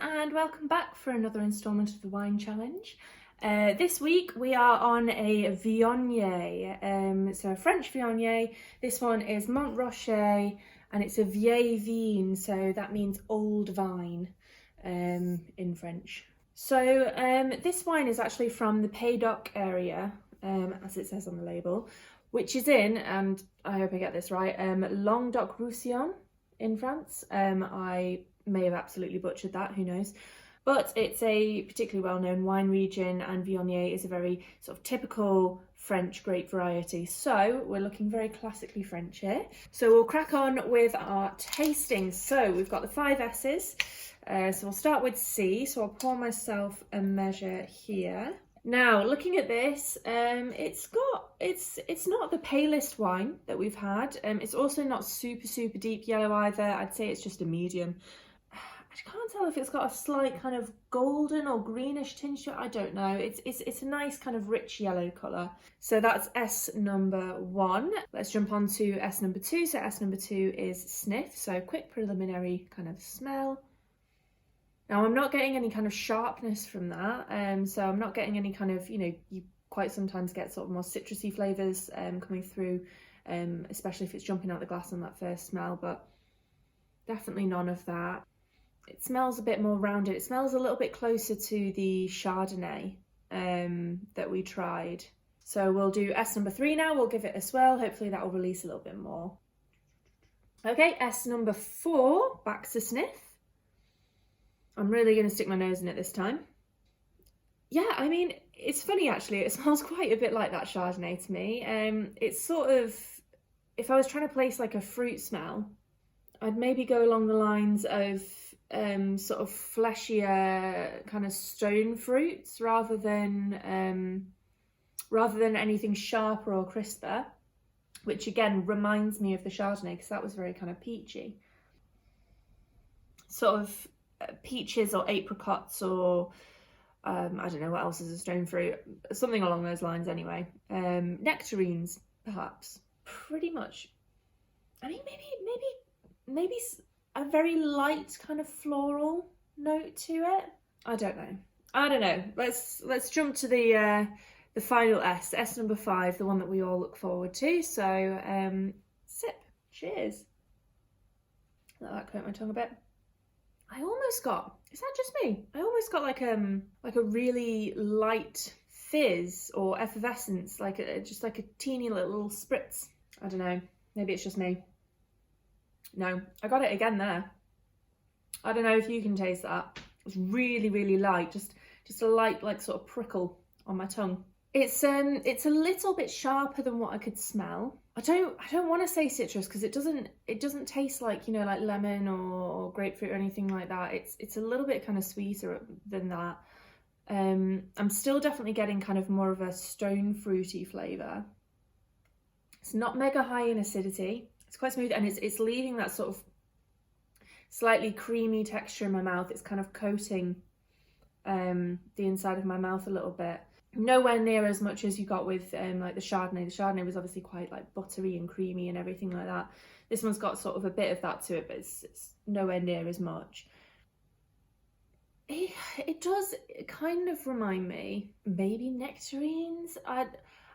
and welcome back for another instalment of the Wine Challenge. This week we are on a Viognier, so a French Viognier. This one is Mont, Rocher, and it's a Vielles Vignes, so that means old vine in French. So this wine is actually from the Pays area, as it says on the label, which is in, and I hope I get this right, Languedoc-Roussillon in France. I may have absolutely butchered that, who knows, but it's a particularly well-known wine region, and Viognier is a very sort of typical French grape variety, so we're looking very classically French here. So we'll crack on with our tasting. So we've got the 5 S's, so we'll start with C, so I'll pour myself a measure here. Now, looking at this, it's not the palest wine that we've had. It's also not super deep yellow either. I'd say it's just a medium. I can't tell if it's got a slight kind of golden or greenish tinge to it. I don't know. It's a nice kind of rich yellow colour. So that's S number 1. Let's jump on to S number 2. So S number 2 is sniff. So quick preliminary kind of smell. Now, I'm not getting any kind of sharpness from that, so I'm not getting any kind of, you quite sometimes get sort of more citrusy flavours coming through, especially if it's jumping out the glass on that first smell, but definitely none of that. It smells a bit more rounded. It smells a little bit closer to the Chardonnay that we tried. So we'll do S number 3 now. We'll give it a swirl. Hopefully that will release a little bit more. Okay, S number 4, back to sniff. I'm really going to stick my nose in it this time. Yeah, I mean, it's funny actually, it smells quite a bit like that Chardonnay to me. It's sort of, if I was trying to place like a fruit smell, I'd maybe go along the lines of sort of fleshier kind of stone fruits rather than anything sharper or crisper, which again reminds me of the Chardonnay because that was very kind of peachy. Sort of peaches or apricots or I don't know what else is a stone fruit, something along those lines anyway. Nectarines perhaps, pretty much. I mean, maybe a very light kind of floral note to it. I don't know. Let's jump to the final S number 5, the one that we all look forward to. So sip. Cheers. Let that coat my tongue a bit. I almost got, is that just me? I almost got like a really light fizz or effervescence, just like a teeny little spritz. I don't know, maybe it's just me. No, I got it again there. I don't know if you can taste that. It's really light, just a light like sort of prickle on my tongue. It's a little bit sharper than what I could smell. I don't want to say citrus because it doesn't taste like, like lemon or grapefruit or anything like that. It's a little bit kind of sweeter than that. I'm still definitely getting kind of more of a stone fruity flavour. It's not mega high in acidity. It's quite smooth, and it's leaving that sort of slightly creamy texture in my mouth. It's kind of coating the inside of my mouth a little bit. Nowhere near as much as you got with like the Chardonnay. The Chardonnay was obviously quite like buttery and creamy and everything like that. This one's got sort of a bit of that to it, but it's nowhere near as much. It does kind of remind me, maybe nectarines.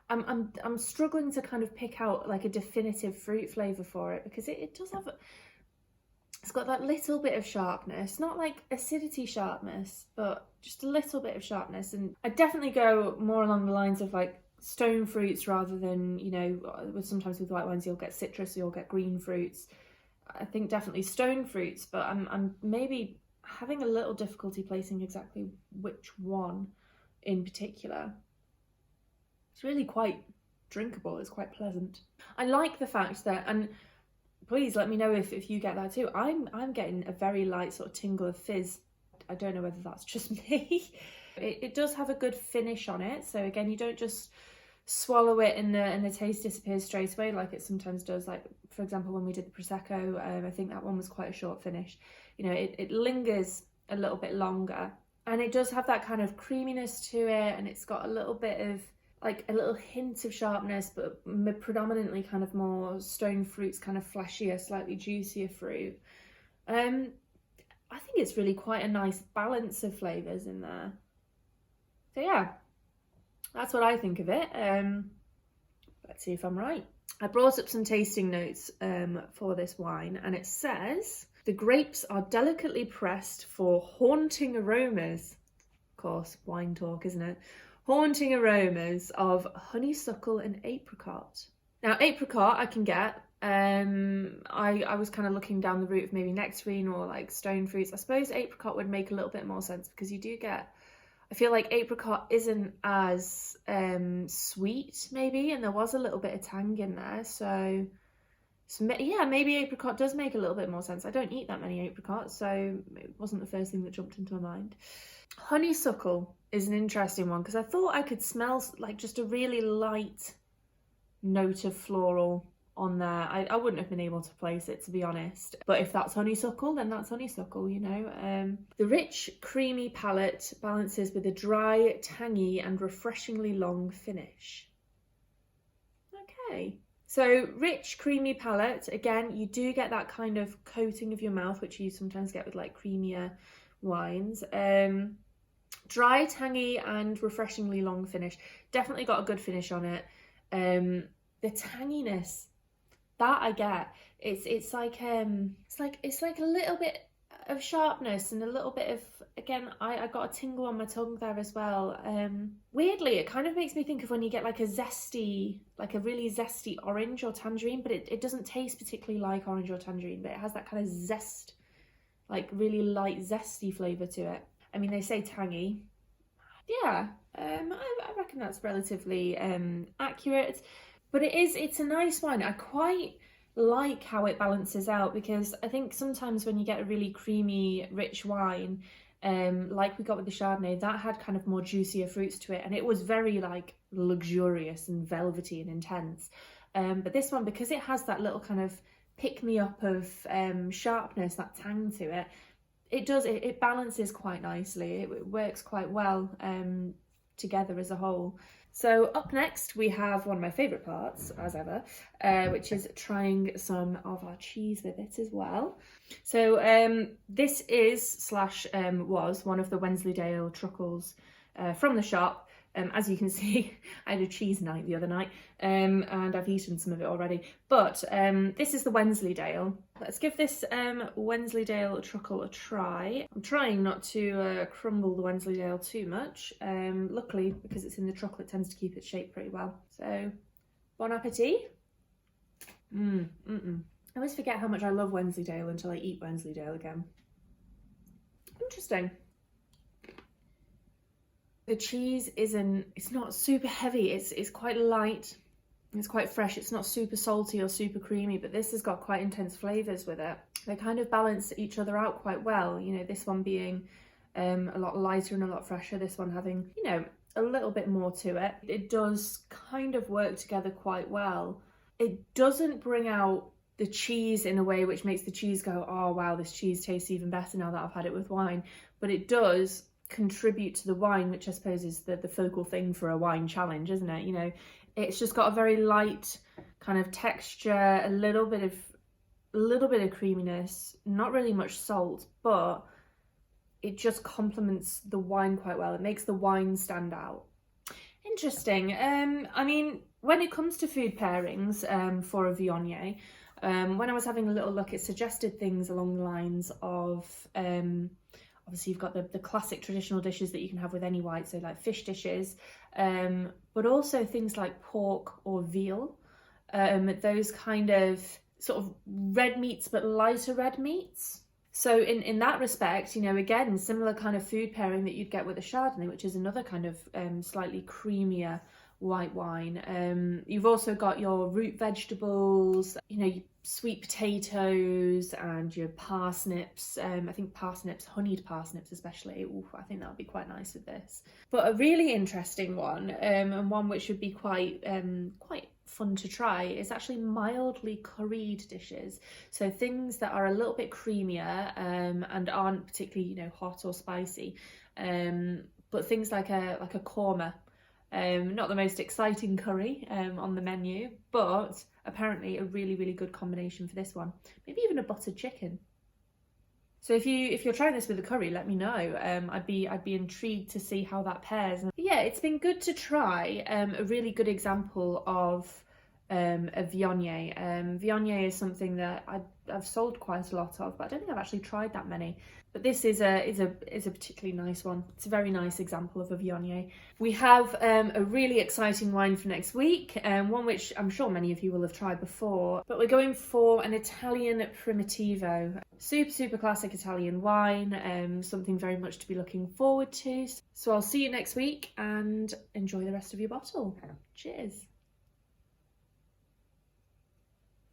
I'm struggling to kind of pick out like a definitive fruit flavour for it because it does have. It's got that little bit of sharpness, not like acidity sharpness, but just a little bit of sharpness. And I definitely go more along the lines of like stone fruits rather than, sometimes with white wines you'll get citrus, you'll get green fruits. I think definitely stone fruits, but I'm maybe having a little difficulty placing exactly which one in particular. It's really quite drinkable, it's quite pleasant. I like the fact that, and please let me know if you get that too. I'm getting a very light sort of tingle of fizz. I don't know whether that's just me. It does have a good finish on it. So again, you don't just swallow it and the taste disappears straight away like it sometimes does. Like for example, when we did the Prosecco, I think that one was quite a short finish. It lingers a little bit longer, and it does have that kind of creaminess to it, and it's got a little bit of like a little hint of sharpness, but predominantly kind of more stone fruits, kind of fleshier, slightly juicier fruit. I think it's really quite a nice balance of flavours in there. So yeah, that's what I think of it. Let's see if I'm right. I brought up some tasting notes for this wine, and it says the grapes are delicately pressed for haunting aromas. Of course, wine talk, isn't it? Haunting aromas of honeysuckle and apricot. Now, apricot I can get. I was kind of looking down the route of maybe nectarine or like stone fruits. I suppose apricot would make a little bit more sense because you do get, I feel like apricot isn't as sweet maybe, and there was a little bit of tang in there, so yeah, maybe apricot does make a little bit more sense. I don't eat that many apricots, so it wasn't the first thing that jumped into my mind. Honeysuckle is an interesting one because I thought I could smell like just a really light note of floral on there. I wouldn't have been able to place it, to be honest, but if that's honeysuckle, then that's honeysuckle, you know. The rich creamy palate balances with a dry, tangy and refreshingly long finish. Okay, so rich creamy palate, again, you do get that kind of coating of your mouth, which you sometimes get with like creamier wines. Dry, tangy and refreshingly long finish, definitely got a good finish on it. The tanginess that I get, it's like a little bit of sharpness and a little bit of, again, I got a tingle on my tongue there as well. Weirdly, it kind of makes me think of when you get like a really zesty orange or tangerine, but it doesn't taste particularly like orange or tangerine, but it has that kind of zest, like really light zesty flavour to it. I mean, they say tangy. Yeah, I reckon that's relatively accurate. But it's a nice wine. I quite like how it balances out, because I think sometimes when you get a really creamy, rich wine, like we got with the Chardonnay, that had kind of more juicier fruits to it, and it was very like luxurious and velvety and intense. But this one, because it has that little kind of pick-me-up of sharpness, that tang to it, it balances quite nicely. It works quite well together as a whole. So up next we have one of my favourite parts, as ever, which is trying some of our cheese with it as well. So this is was one of the Wensleydale truckles from the shop. As you can see, I had a cheese night the other night, and I've eaten some of it already. But this is the Wensleydale. Let's give this Wensleydale truckle a try. I'm trying not to crumble the Wensleydale too much. Luckily, because it's in the truckle, it tends to keep its shape pretty well. So, bon appetit. I always forget how much I love Wensleydale until I eat Wensleydale again. Interesting. The cheese it's not super heavy, it's quite light, it's quite fresh, it's not super salty or super creamy, but this has got quite intense flavours with it. They kind of balance each other out quite well, you know, this one being a lot lighter and a lot fresher, this one having, you know, a little bit more to it. It does kind of work together quite well. It doesn't bring out the cheese in a way which makes the cheese go, oh wow, this cheese tastes even better now that I've had it with wine, but it does contribute to the wine, which I suppose is the focal thing for a wine challenge, isn't it? You know, it's just got a very light kind of texture, a little bit of creaminess, not really much salt, but it just complements the wine quite well. It makes the wine stand out. Interesting. I mean, when it comes to food pairings for a Viognier, when I was having a little look, it suggested things along the lines of obviously you've got the classic traditional dishes that you can have with any white, so like fish dishes, but also things like pork or veal, those kind of sort of red meats but lighter red meats. So in that respect, you know, again, similar kind of food pairing that you'd get with a Chardonnay, which is another kind of slightly creamier white wine. You've also got your root vegetables, you know, sweet potatoes and your parsnips. I think parsnips, honeyed parsnips especially. Ooh, I think that would be quite nice with this. But a really interesting one, and one which would be quite fun to try, is actually mildly curried dishes. So things that are a little bit creamier and aren't particularly, you know, hot or spicy, but things like a korma. Not the most exciting curry on the menu, but apparently a really, really good combination for this one. Maybe even a buttered chicken. So if you're trying this with a curry, let me know. I'd be intrigued to see how that pairs. But yeah, it's been good to try a really good example of a Viognier. Viognier is something that I've sold quite a lot of, but I don't think I've actually tried that many. But this is a particularly nice one. It's a very nice example of a Viognier. We have a really exciting wine for next week, one which I'm sure many of you will have tried before, but we're going for an Italian Primitivo. Super classic Italian wine, something very much to be looking forward to. So I'll see you next week and enjoy the rest of your bottle. Cheers.